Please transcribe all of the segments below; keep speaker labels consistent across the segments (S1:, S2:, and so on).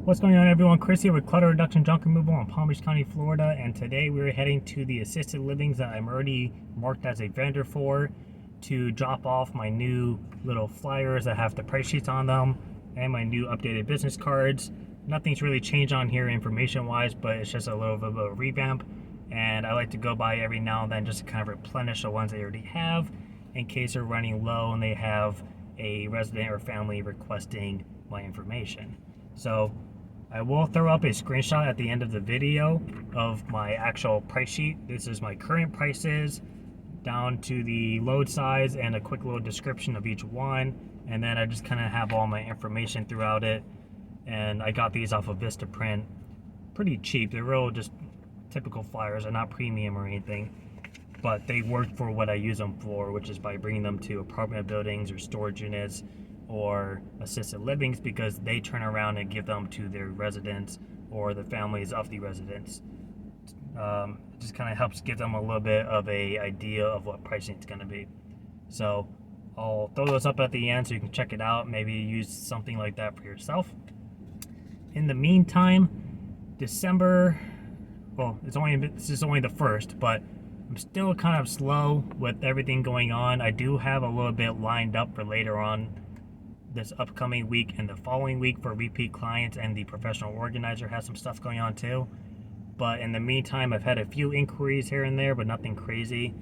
S1: What's going on, everyone? Chris here with Clutter Reduction Junk Removal in Palm Beach County, Florida, and today we're heading to the assisted livings that I'm already marked as a vendor for to drop off my new little flyers that have the price sheets on them and my new updated business cards. Nothing's really changed on here information-wise, but it's just a little bit of a revamp, and I like to go by every now and then just to kind of replenish the ones they already have in case they're running low and they have a resident or family requesting my information. So I will throw up a screenshot at the end of the video of my actual price sheet. This is my current prices down to the load size and a quick little description of each one. And then I just kind of have all my information throughout it. And I got these off of Vistaprint. Pretty cheap. They're real just typical flyers. They're not premium or anything. But they work for what I use them for, which is by bringing them to apartment buildings or storage units or assisted livings, because they turn around and give them to their residents or the families of the residents. It just kind of helps give them a little bit of a idea of what pricing is going to be. So I'll throw those up at the end so you can check it out. Maybe use something like that for yourself. In the meantime, December, well, this is only the first, but I'm still kind of slow with everything going on. I do have a little bit lined up for later on this upcoming week and the following week for repeat clients, and the professional organizer has some stuff going on too. But in the meantime, I've had a few inquiries here and there, but nothing crazy.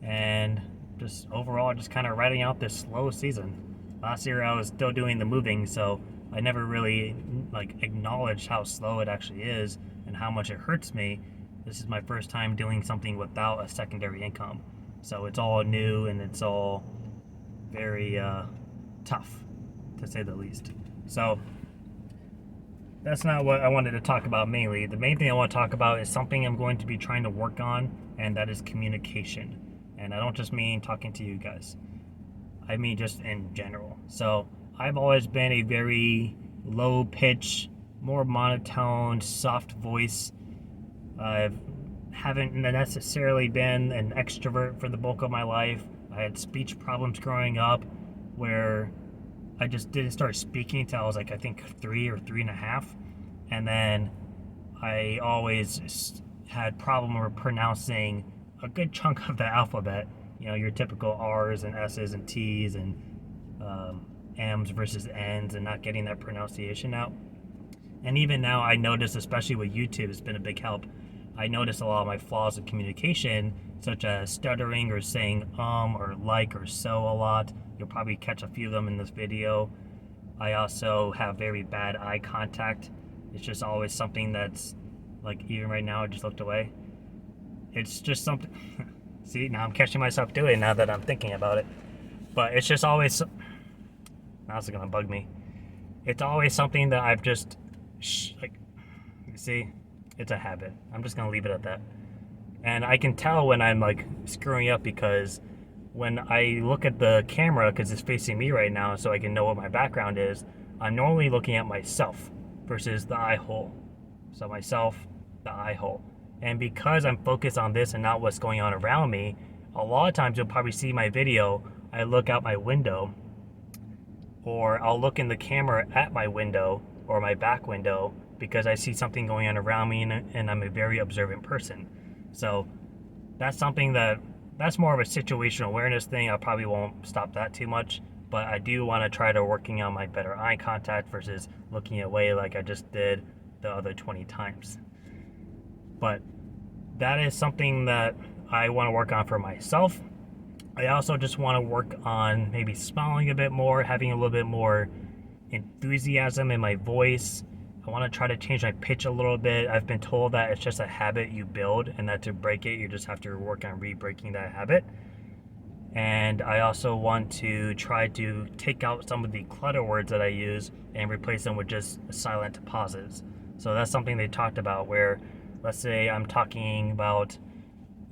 S1: And just overall, just kind of riding out this slow season. Last year I was still doing the moving, so I never really acknowledged how slow it actually is and how much it hurts me. This is my first time doing something without a secondary income. So it's all new and it's all very tough, to say the least. So that's not what I wanted to talk about mainly. The main thing I want to talk about is something I'm going to be trying to work on, and that is communication. And I don't just mean talking to you guys. I mean just in general. So I've always been a very low pitch, more monotone, soft voice. I haven't necessarily been an extrovert for the bulk of my life. I had speech problems growing up where I just didn't start speaking until I was I think 3 or 3.5. And then I always had problem with pronouncing a good chunk of the alphabet. You know, your typical R's and S's and T's and M's versus N's, and not getting that pronunciation out. And even now I notice, especially with YouTube, it's been a big help. I notice a lot of my flaws of communication, such as stuttering or saying or like or so a lot. You'll probably catch a few of them in this video. I also have very bad eye contact. It's just always something that's even right now I just looked away. It's just something. See, now I'm catching myself doing it now that I'm thinking about it. But it's just always. Now it's gonna bug me. It's always something that I've just you see, it's a habit. I'm just gonna leave it at that. And I can tell when I'm screwing up, because when I look at the camera, because it's facing me right now so I can know what my background is, I'm normally looking at myself versus the eye hole. So myself, the eye hole. And because I'm focused on this and not what's going on around me, a lot of times you'll probably see my video, I look out my window, or I'll look in the camera at my window or my back window, because I see something going on around me, and I'm a very observant person. So that's something that's more of a situational awareness thing. I probably won't stop that too much, but I do want to try to working on my better eye contact versus looking away like I just did the other 20 times. But that is something that I want to work on for myself. I also just want to work on maybe smiling a bit more, having a little bit more enthusiasm in my voice. I want to try to change my pitch a little bit. I've been told that it's just a habit you build, and that to break it, you just have to work on re-breaking that habit. And I also want to try to take out some of the clutter words that I use and replace them with just silent pauses. So that's something they talked about, where let's say I'm talking about,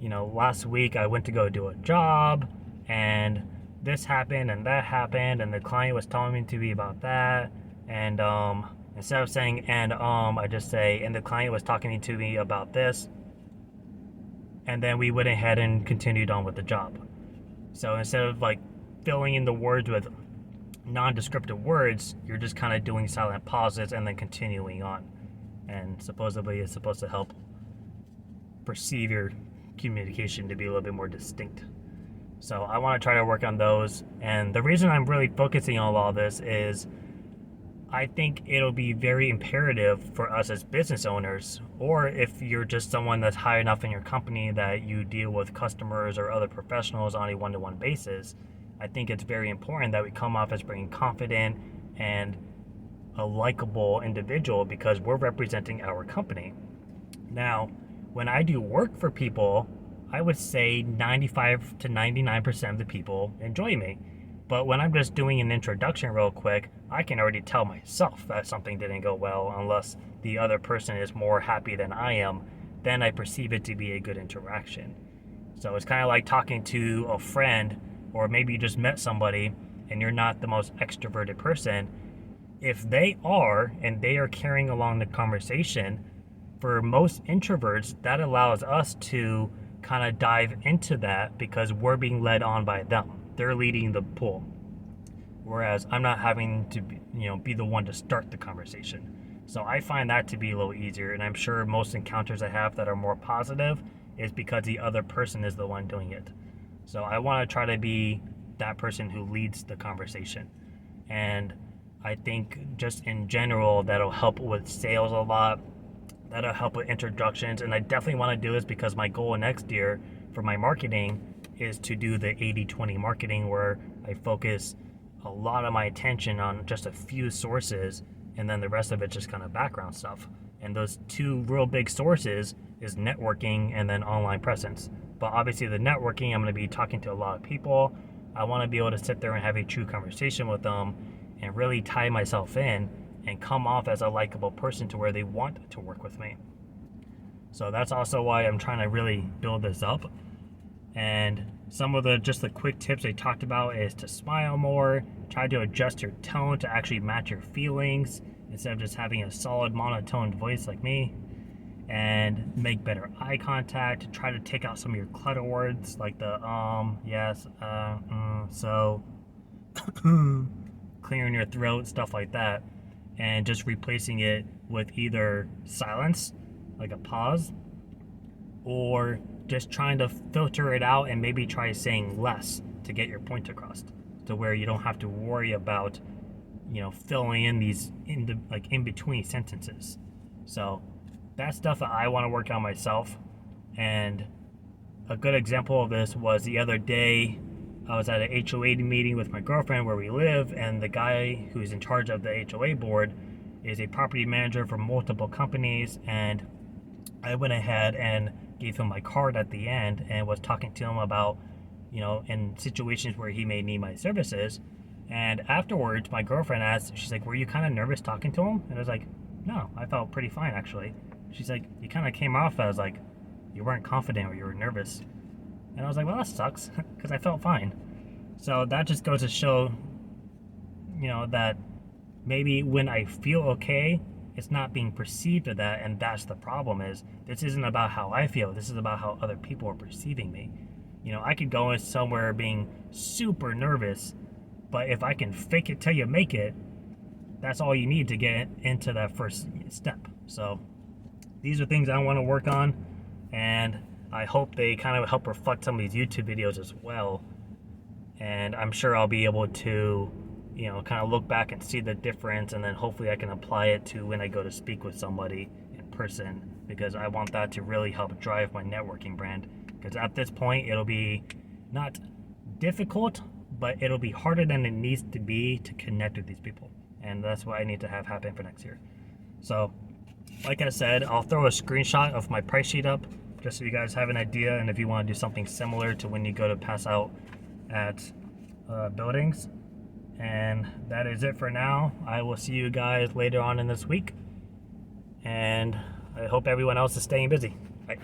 S1: last week I went to go do a job, and this happened and that happened, and the client was telling me to be about that, and instead of saying I just say, and the client was talking to me about this, and then we went ahead and continued on with the job. So instead of filling in the words with non-descriptive words, you're just kind of doing silent pauses and then continuing on. And supposedly it's supposed to help perceive your communication to be a little bit more distinct. So I want to try to work on those. And the reason I'm really focusing on all this is I think it'll be very imperative for us as business owners, or if you're just someone that's high enough in your company that you deal with customers or other professionals on a one-to-one basis. I think it's very important that we come off as being confident and a likable individual because we're representing our company. Now, when I do work for people, I would say 95 to 99% of the people enjoy me. But when I'm just doing an introduction real quick, I can already tell myself that something didn't go well unless the other person is more happy than I am. Then I perceive it to be a good interaction. So it's kind of like talking to a friend, or maybe you just met somebody and you're not the most extroverted person. If they are, and they are carrying along the conversation, for most introverts, that allows us to kind of dive into that because we're being led on by them. They're leading the pool. Whereas I'm not having to be the one to start the conversation. So I find that to be a little easier, and I'm sure most encounters I have that are more positive is because the other person is the one doing it. So I want to try to be that person who leads the conversation. And I think just in general, that'll help with sales a lot. That'll help with introductions. And I definitely want to do this because my goal next year for my marketing is to do the 80-20 marketing, where I focus a lot of my attention on just a few sources and then the rest of it just kind of background stuff. And those two real big sources is networking and then online presence. But obviously the networking, I'm going to be talking to a lot of people. I want to be able to sit there and have a true conversation with them and really tie myself in and come off as a likable person to where they want to work with me. So that's also why I'm trying to really build this up. And some of the quick tips they talked about is to smile more, try to adjust your tone to actually match your feelings instead of just having a solid monotone voice like me, and make better eye contact, try to take out some of your clutter words like the yes, so, clearing your throat, stuff like that, and just replacing it with either silence, like a pause, or just trying to filter it out and maybe try saying less to get your point across, to where you don't have to worry about filling in these in between sentences. So that's stuff that I want to work on myself. And a good example of this was the other day I was at an HOA meeting with my girlfriend where we live, and the guy who's in charge of the HOA board is a property manager for multiple companies, and I went ahead and gave him my card at the end and was talking to him about, in situations where he may need my services. And afterwards, my girlfriend asked, she's like, were you kind of nervous talking to him? And I was like, no, I felt pretty fine, actually. She's like, you kind of came off as like you weren't confident or you were nervous. And I was like, well, that sucks, because I felt fine. So that just goes to show, that maybe when I feel okay, it's not being perceived of that, and that's the problem. Is this isn't about how I feel, this is about how other people are perceiving me. I could go in somewhere being super nervous, but if I can fake it till you make it, that's all you need to get into that first step. So these are things I want to work on, and I hope they kind of help reflect some of these YouTube videos as well. And I'm sure I'll be able to kind of look back and see the difference, and then hopefully I can apply it to when I go to speak with somebody in person, because I want that to really help drive my networking brand. Because at this point, it'll be not difficult, but it'll be harder than it needs to be to connect with these people. And that's what I need to have happen for next year. So, like I said, I'll throw a screenshot of my price sheet up just so you guys have an idea, and if you want to do something similar to when you go to pass out at buildings. And that is it for now. I will see you guys later on in this week, and I hope everyone else is staying busy. Bye.